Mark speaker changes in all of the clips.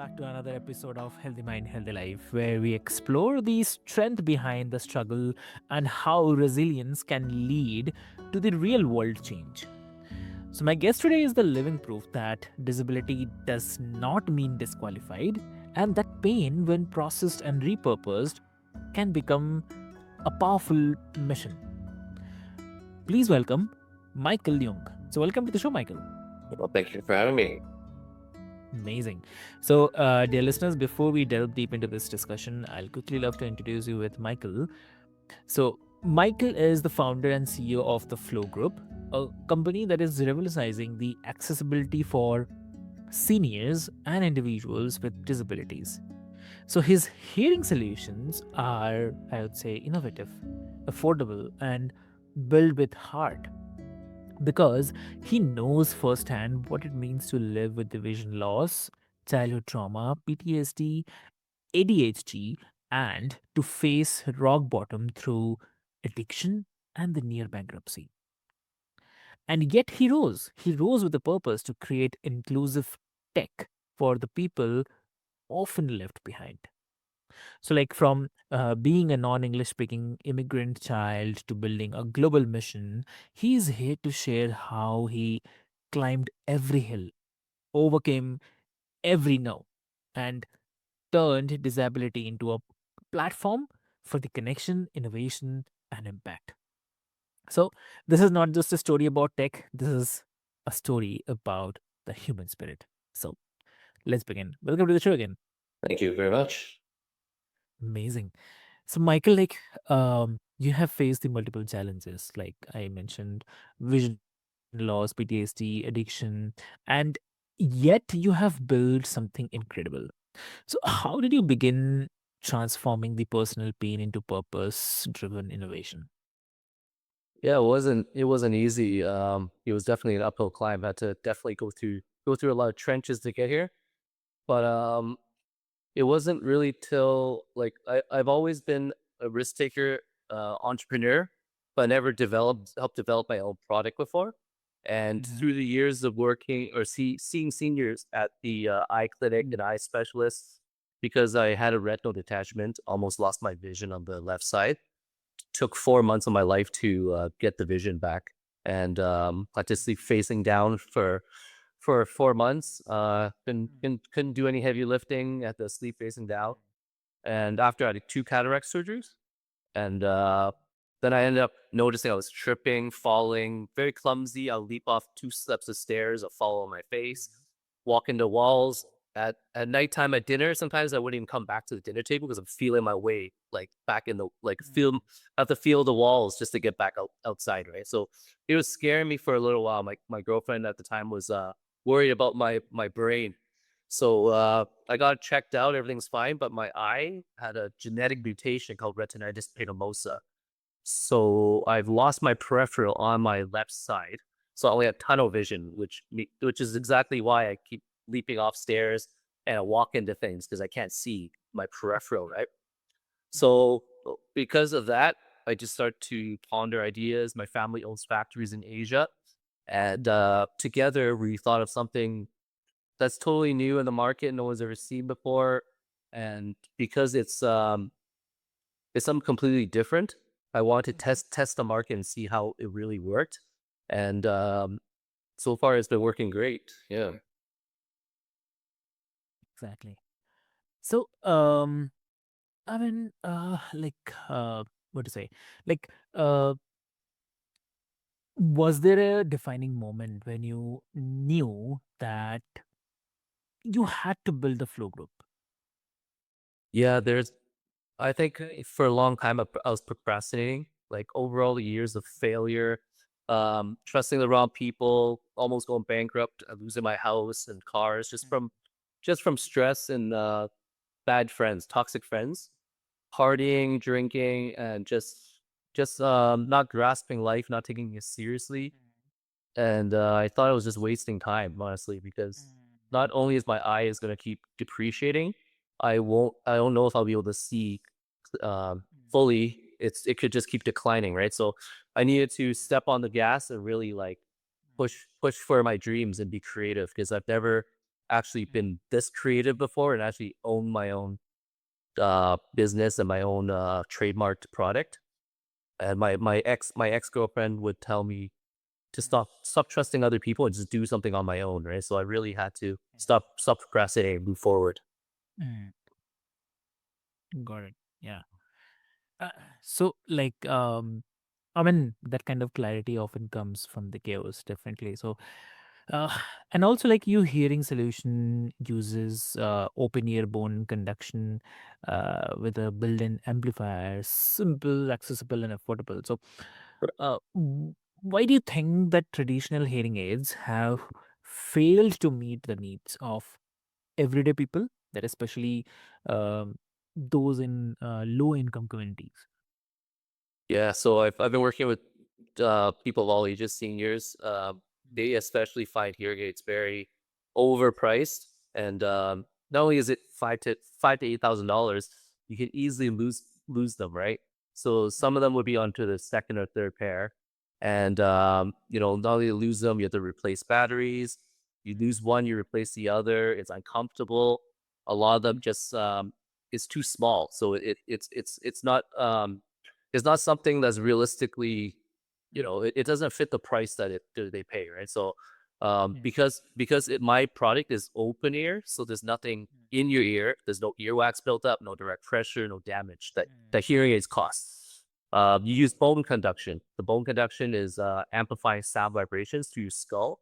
Speaker 1: back to another episode of Healthy Mind, Healthy Life, where we explore the strength behind the struggle and how resilience can lead to the real world change. So, my guest today is the living proof that disability does not mean disqualified, and that pain, when processed and repurposed, can become a powerful mission. Please welcome Michael Leung. So, welcome to the show, Michael.
Speaker 2: Well, thank you for having me.
Speaker 1: Amazing. So, dear listeners, before we delve deep into this discussion, I'll quickly love to introduce you with Michael. So, Michael is the founder and CEO of the Flow Group, a company that is revolutionizing the accessibility for seniors and individuals with disabilities. So, his hearing solutions are, I would say, innovative, affordable, and built with heart because he knows firsthand what it means to live with the vision loss, childhood trauma, PTSD, ADHD, and to face rock bottom through addiction and the near bankruptcy. And yet he rose. He rose with a purpose to create inclusive tech for the people often left behind. So, like from being a non English speaking immigrant child to building a global mission, he's here to share how he climbed every hill, overcame every no, and turned disability into a platform for the connection, innovation, and impact. So, this is not just a story about tech, this is a story about the human spirit. So, let's begin. Welcome to the show again.
Speaker 2: Thank you very much.
Speaker 1: Amazing. So, Michael, you have faced the multiple challenges, like I mentioned, vision loss, PTSD, addiction, and yet you have built something incredible. So, how did you begin transforming the personal pain into purpose-driven innovation?
Speaker 2: Yeah, it wasn't easy. It was definitely an uphill climb. I had to definitely go through a lot of trenches to get here. But it wasn't really till I've always been a risk taker, entrepreneur, but never helped develop my own product before. And
Speaker 1: Hmm.
Speaker 2: through the years of working or seeing seniors at the eye clinic and eye specialists, because I had a retinal detachment, almost lost my vision on the left side. Took 4 months of my life to get the vision back, and had to sleep facing down for 4 months. Couldn't do any heavy lifting. Had to sleep facing down, and after I had two cataract surgeries, and then I ended up noticing I was tripping, falling, very clumsy. I'll leap off two steps of stairs, I'll fall on my face, walk into walls. At nighttime at dinner, sometimes I wouldn't even come back to the dinner table because I'm feeling my way like back in the feel. I have to feel the walls just to get back outside, right? So it was scaring me for a little while. My girlfriend at the time was worried about my brain. So I got checked out. Everything's fine, but my eye had a genetic mutation called retinitis pigmentosa. So I've lost my peripheral on my left side. So I only have tunnel vision, which is exactly why I keep leaping off stairs and I walk into things because I can't see my peripheral, right? So because of that, I just start to ponder ideas. My family owns factories in Asia, and together we thought of something that's totally new in the market, no one's ever seen before, and because it's something completely different. I want to test the market and see how it really worked, and so far it's been working great. Yeah.
Speaker 1: Exactly. So, I mean, what to say? Like, was there a defining moment when you knew that you had to build the flow group?
Speaker 2: Yeah, I think for a long time I was procrastinating, like overall the years of failure, trusting the wrong people, almost going bankrupt, losing my house and cars just from stress and bad friends, toxic friends, partying, drinking, and just not grasping life, not taking it seriously. And I thought I was just wasting time, honestly, because not only is my eye is going to keep depreciating, I don't know if I'll be able to see fully. It could just keep declining, right? So I needed to step on the gas and really like push for my dreams and be creative because actually been this creative before and actually own my own business and my own trademarked product. And my ex girlfriend would tell me to stop trusting other people and just do something on my own, right? So I really had to stop procrastinating, move forward.
Speaker 1: Mm, got it. Yeah. Uh, so, like, I mean, that kind of clarity often comes from the chaos, definitely. So, uh, and also, like, you hearing solution uses open ear bone conduction with a built-in amplifier, simple, accessible, and affordable. So, why do you think that traditional hearing aids have failed to meet the needs of everyday people, that especially um, those in low-income communities?
Speaker 2: Yeah, so I've been working with people of all ages, seniors. They especially find hearing aids very overpriced, and not only is it five to $8,000, you can easily lose them, right? So some of them would be onto the second or third pair, and not only lose them, you have to replace batteries. You lose one, you replace the other. It's uncomfortable. A lot of them just it's too small, so it's not something that's realistically, it doesn't fit the price that they pay, right? So, because my product is open ear, so there's nothing in your ear. There's no earwax built up, no direct pressure, no damage that hearing aids cost. You use bone conduction. The bone conduction is amplifying sound vibrations through your skull,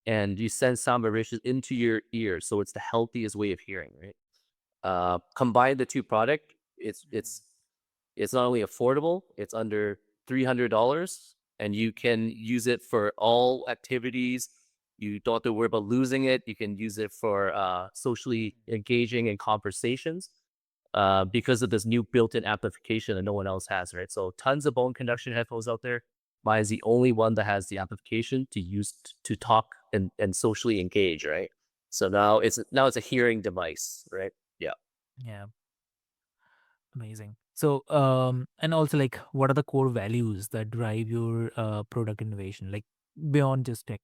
Speaker 2: and you send sound vibrations into your ear, so it's the healthiest way of hearing, right? Combine the two product, it's not only affordable, it's under $300, and you can use it for all activities. You don't have to worry about losing it. You can use it for socially engaging in conversations because of this new built-in amplification that no one else has, right? So tons of bone conduction headphones out there. Mine is the only one that has the amplification to use to talk and socially engage, right? So now it's a hearing device, right? Yeah.
Speaker 1: Yeah, amazing. So, and also, like, what are the core values that drive your product innovation, like beyond just tech?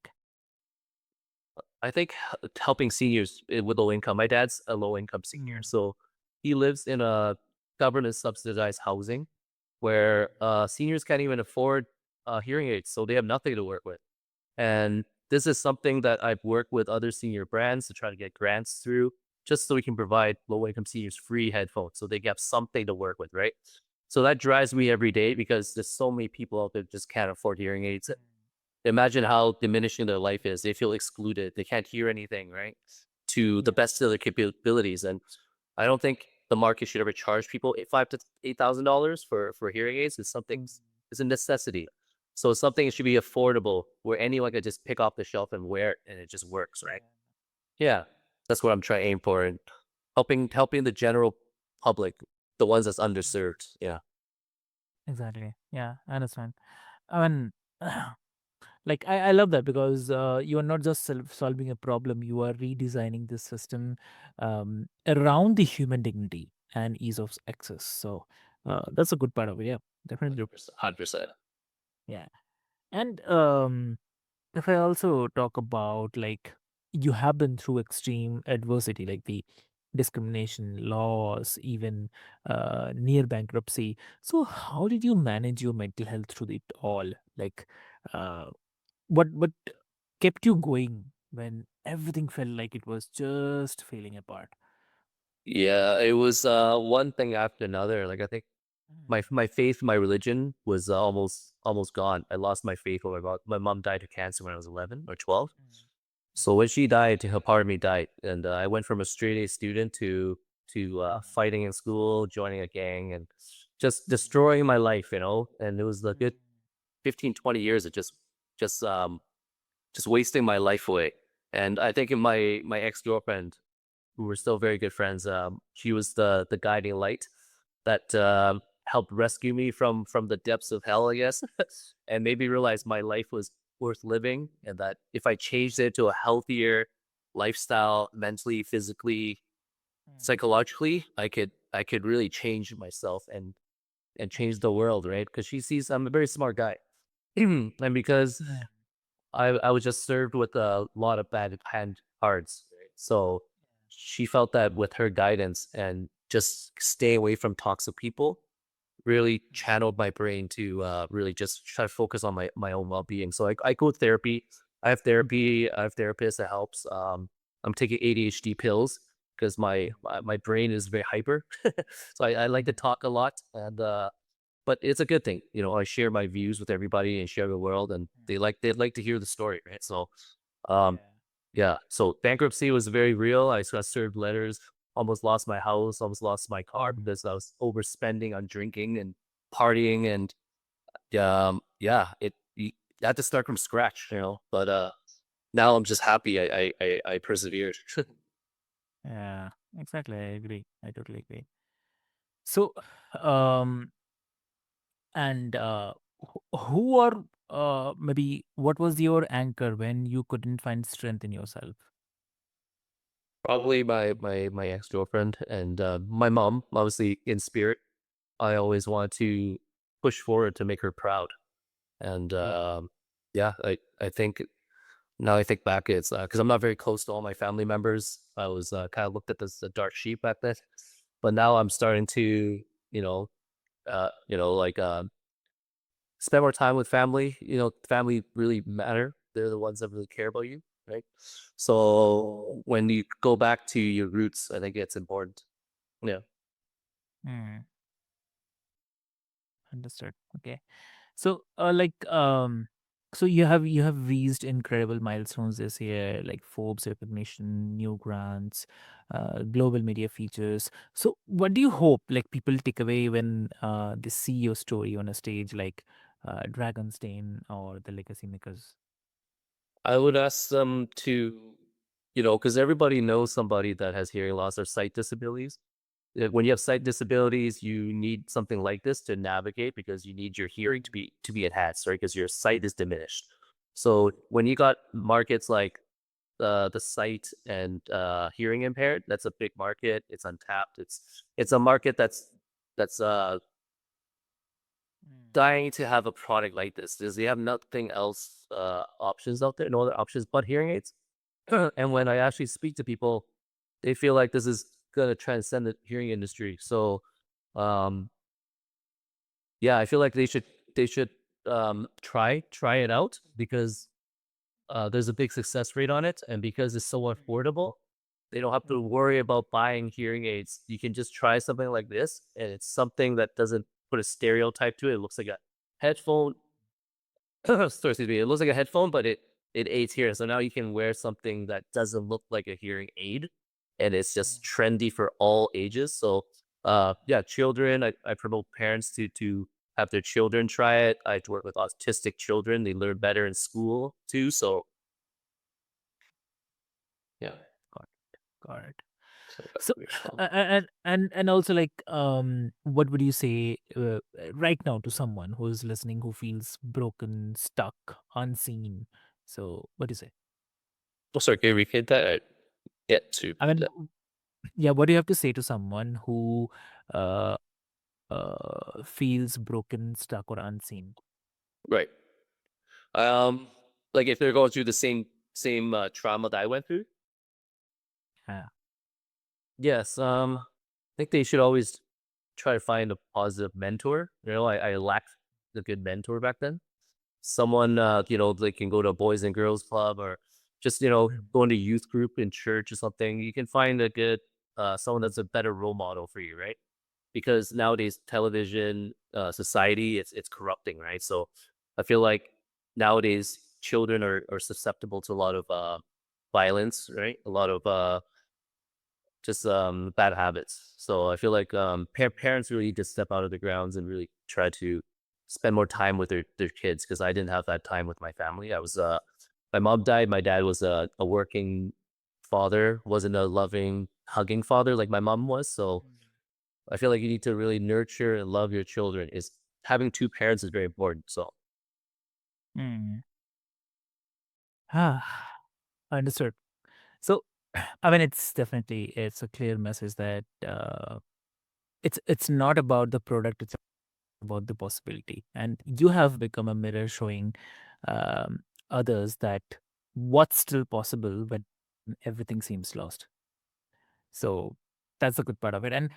Speaker 2: I think helping seniors with low income. My dad's a low income senior,
Speaker 1: Mm,
Speaker 2: so he lives in a government subsidized housing where seniors can't even afford hearing aids, so they have nothing to work with. And this is something that I've worked with other senior brands to try to get grants through, just so we can provide low income seniors free headphones, so they have something to work with, right? So that drives me every day because there's so many people out there that just can't afford hearing aids. Imagine how diminishing their life is. They feel excluded. They can't hear anything, right? To the
Speaker 1: yeah.
Speaker 2: best of their capabilities. And I don't think the market should ever charge people five to $8,000 for hearing aids. It's a necessity. So it's something that should be affordable where anyone can just pick off the shelf and wear it and it just works, right? Yeah. That's what I'm trying to aim for, and helping the general public, the ones that's underserved. Yeah.
Speaker 1: Exactly. Yeah, I understand. I mean, like, I love that because you are not just solving a problem, you are redesigning this system around the human dignity and ease of access. So that's a good part of it. Yeah, definitely.
Speaker 2: 100%. 100%.
Speaker 1: Yeah. And if I also talk about, like, you have been through extreme adversity, like the discrimination, loss, even near bankruptcy. So how did you manage your mental health through it all? Like, uh, what kept you going when everything felt like it was just falling apart?
Speaker 2: Yeah, it was one thing after another. Like I think my faith, my religion was almost gone. I lost my faith when my mom died of cancer when I was 11 or 12. So when she died, her part of me died, and I went from a straight A student to fighting in school, joining a gang, and just destroying my life. And it was a good 15, 20 years of just wasting my life away. And I think in my ex girlfriend, who were still very good friends, she was the guiding light that helped rescue me from the depths of hell, I guess, and made me realize my life was worth living, and that if I changed it to a healthier lifestyle, mentally, physically, psychologically, I could really change myself and change the world, right? Because she sees I'm a very smart guy, and because
Speaker 1: Yeah.
Speaker 2: I was just served with a lot of bad hand cards. So she felt that with her guidance and just stay away from toxic people really channeled my brain to really just try to focus on my own well-being. So I go to therapy. I have therapy. I have therapists that helps. I'm taking ADHD pills because my brain is very hyper. So I like to talk a lot, and but it's a good thing. You know, I share my views with everybody and share the world, and they like to hear the story, right? So um, yeah. So bankruptcy was very real. I got served letters, almost lost my house, almost lost my car because I was overspending on drinking and partying. And yeah, you had to start from scratch, you know. But now I'm just happy I persevered.
Speaker 1: Yeah, exactly. I agree. I totally agree. So, um, and who or maybe what was your anchor when you couldn't find strength in yourself?
Speaker 2: Probably my ex-girlfriend and my mom, obviously in spirit. I always want to push forward to make her proud. And yeah, I think now I think back, it's because I'm not very close to all my family members. I was kind of looked at as a dark sheep back then, but now I'm starting to, you know, like spend more time with family. You know, family really matter. They're the ones that really care about you, right? So when you go back to your roots, I think it's important. Yeah.
Speaker 1: Hmm, understood. Okay. So, so you have reached incredible milestones this year, like Forbes recognition, new grants, global media features. So, what do you hope like people take away when they see your story on a stage like Dragonstein or the Legacy Makers?
Speaker 2: I would ask them to, because everybody knows somebody that has hearing loss or sight disabilities. When you have sight disabilities, you need something like this to navigate because you need your hearing to be enhanced, right? Because your sight is diminished. So when you got markets like the sight and hearing impaired, that's a big market. It's untapped. It's a market that's
Speaker 1: Mm,
Speaker 2: dying to have a product like this because they have nothing else options out there, no other options but hearing aids. And when I actually speak to people, they feel like this is gonna transcend the hearing industry. So um yeah, I feel like they should try it out because there's a big success rate on it, and because it's so affordable, they don't have to worry about buying hearing aids. You can just try something like this, and it's something that doesn't put a stereotype to it. It looks like a headphone. Sorry, excuse me. It looks like a headphone, but it aids hearing. So now you can wear something that doesn't look like a hearing aid, and it's just trendy for all ages. So yeah, children. I promote parents to have their children try it. I work with autistic children. They learn better in school too. So yeah.
Speaker 1: got got it.
Speaker 2: So
Speaker 1: So,
Speaker 2: we shall.
Speaker 1: and also like, what would you say right now to someone who is listening who feels broken, stuck, unseen? So, what do you say?
Speaker 2: Oh, sorry, can you repeat that? Yeah, to
Speaker 1: I mean,
Speaker 2: that.
Speaker 1: yeah, what do you have to say to someone who uh, feels broken, stuck, or unseen?
Speaker 2: Right. Um, like if they're going through the same trauma that I went through.
Speaker 1: Yeah.
Speaker 2: Yes. I think they should always try to find a positive mentor. You know, I lacked a good mentor back then. Someone, they can go to a boys and girls club or just, go into youth group in church or something. You can find a good, someone that's a better role model for you, right? Because nowadays television, society, it's corrupting, right? So I feel like nowadays children are susceptible to a lot of violence, right? A lot of just bad habits. So I feel like parents really need to step out of the grounds and really try to spend more time with their kids because I didn't have that time with my family. I was my mom died. My dad was a working father, wasn't a loving, hugging father like my mom was. So I feel like you need to really nurture and love your children. Is having two parents is very important. So
Speaker 1: Mm. Ah, understood. So, I mean, it's a clear message that it's not about the product; it's about the possibility. And you have become a mirror showing um, others that what's still possible when everything seems lost. So that's the good part of it. And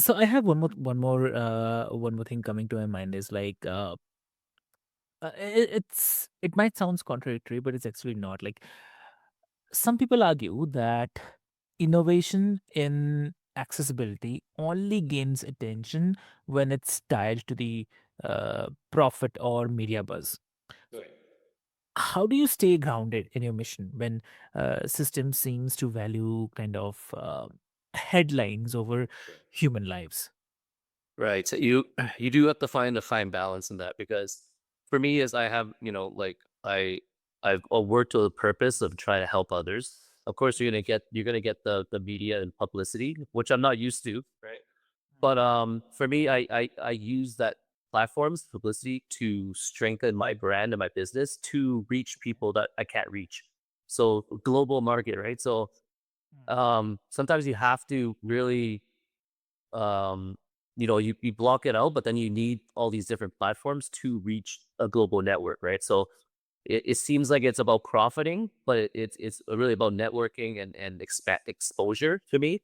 Speaker 1: so I have one more thing coming to my mind is like it might sound contradictory, but it's actually not. Like some people argue that innovation in accessibility only gains attention when it's tied to the profit or media buzz.
Speaker 2: Right.
Speaker 1: How do you stay grounded in your mission when system seems to value kind of headlines over human lives?
Speaker 2: Right. So you do have to find a fine balance in that because for me, as I have, like I've worked to the purpose of trying to help others. Of course, you're gonna get the media and publicity, which I'm not used to, right? But for me, I use that platform's publicity to strengthen my brand and my business to reach people that I can't reach. So global market, right? So sometimes you have to really you block it out, but then you need all these different platforms to reach a global network, right? So it seems like it's about profiting, but it's really about networking and expect exposure to me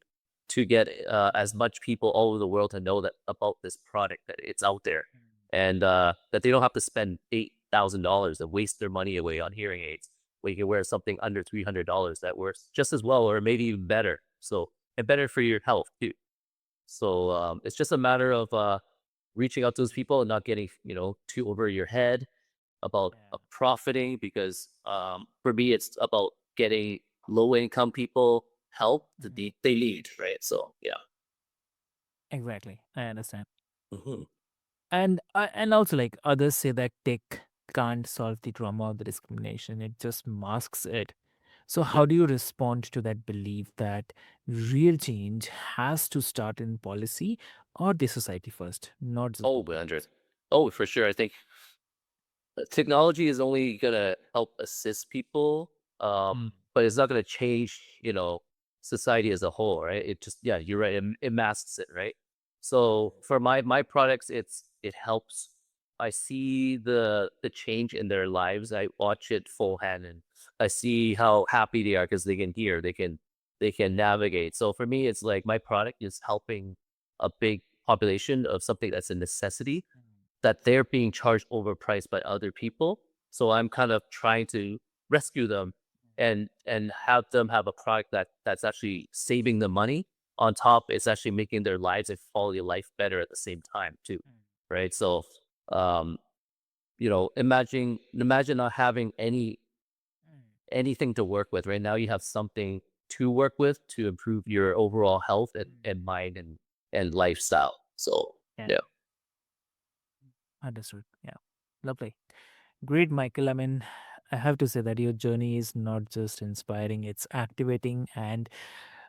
Speaker 2: to get as much people all over the world to know that about this product that it's out there, and that they don't have to spend $8,000 and waste their money away on hearing aids. Where you can wear something under $300 that works just as well, or maybe even better. So and better for your health too. So it's just a matter of reaching out to those people and not getting too over your head about profiting because for me it's about getting low income people help that they need, right? So yeah.
Speaker 1: Exactly, I understand.
Speaker 2: Mhm.
Speaker 1: And also, like others say that tech can't solve the trauma or the discrimination; it just masks it. So,
Speaker 2: Yep.
Speaker 1: how do you respond to that belief that real change has to start in policy or the society first, not just
Speaker 2: Oh,
Speaker 1: the
Speaker 2: 100.
Speaker 1: governments?
Speaker 2: Oh, for sure. I think technology is only gonna help assist people,
Speaker 1: Mm,
Speaker 2: but it's not gonna change, society as a whole, right? It just, yeah, you're right. It masks it, right? So for my products, it helps. I see the change in their lives. I watch it full hand, and I see how happy they are because they can hear, they can navigate. So for me, it's like my product is helping a big population of something that's a necessity that they're being charged overpriced by other people. So I'm kind of trying to rescue them and have them have a product that's actually saving them money. On top, it's actually making their lives and quality of life better at the same time too. Right. So um, imagine not having anything to work with. Right now you have something to work with to improve your overall health and mind and lifestyle. So
Speaker 1: yeah,
Speaker 2: yeah.
Speaker 1: understood. Yeah, lovely. Great, Michael. I mean, I have to say that your journey is not just inspiring, it's activating. And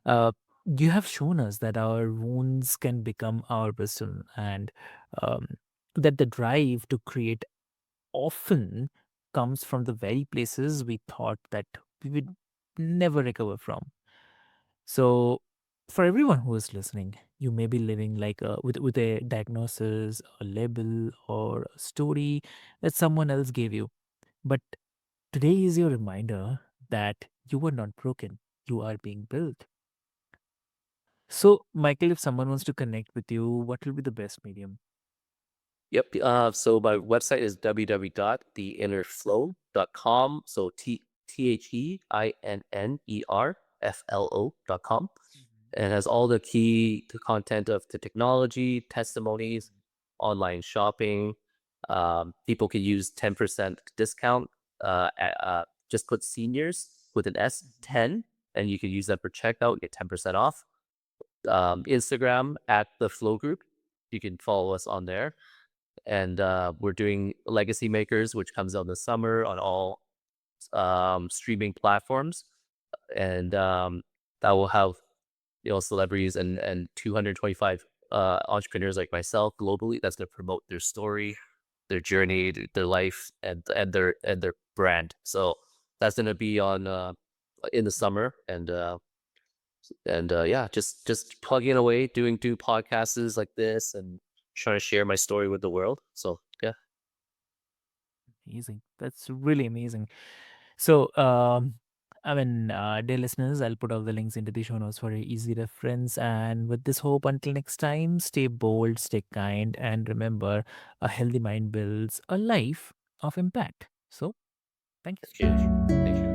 Speaker 1: uh, you have shown us that our wounds can become our wisdom and um, that the drive to create often comes from the very places we thought that we would never recover from. So, for everyone who is listening, you may be living like with a diagnosis, a label, or a story that someone else gave you. But today is your reminder that you were not broken; you are being built. So, Michael, if someone wants to connect with you, what will be the best medium?
Speaker 2: Yep. So my website is www.theinnerflow.com. So THEINNERFLO.com. And has all the content of the technology, testimonies, online shopping. People can use 10% discount. Just put seniors with an S 10, and you can use that for checkout, get 10% off. Instagram at the Flow Group. You can follow us on there, and we're doing Legacy Makers, which comes out in the summer on all streaming platforms, and that will have celebrities and 225 entrepreneurs like myself globally. That's going to promote their story, their journey, their life, and their brand. So that's going to be on in the summer, and yeah, just plugging away, doing podcasts like this, and trying to share my story with the world. So yeah.
Speaker 1: Amazing. That's really amazing. So, Dear listeners, I'll put all the links into the show notes for easy reference. And with this hope, until next time, stay bold, stay kind, and remember, a healthy mind builds a life of impact. So, thank you so
Speaker 2: Thank you.
Speaker 1: much.
Speaker 2: Thank you.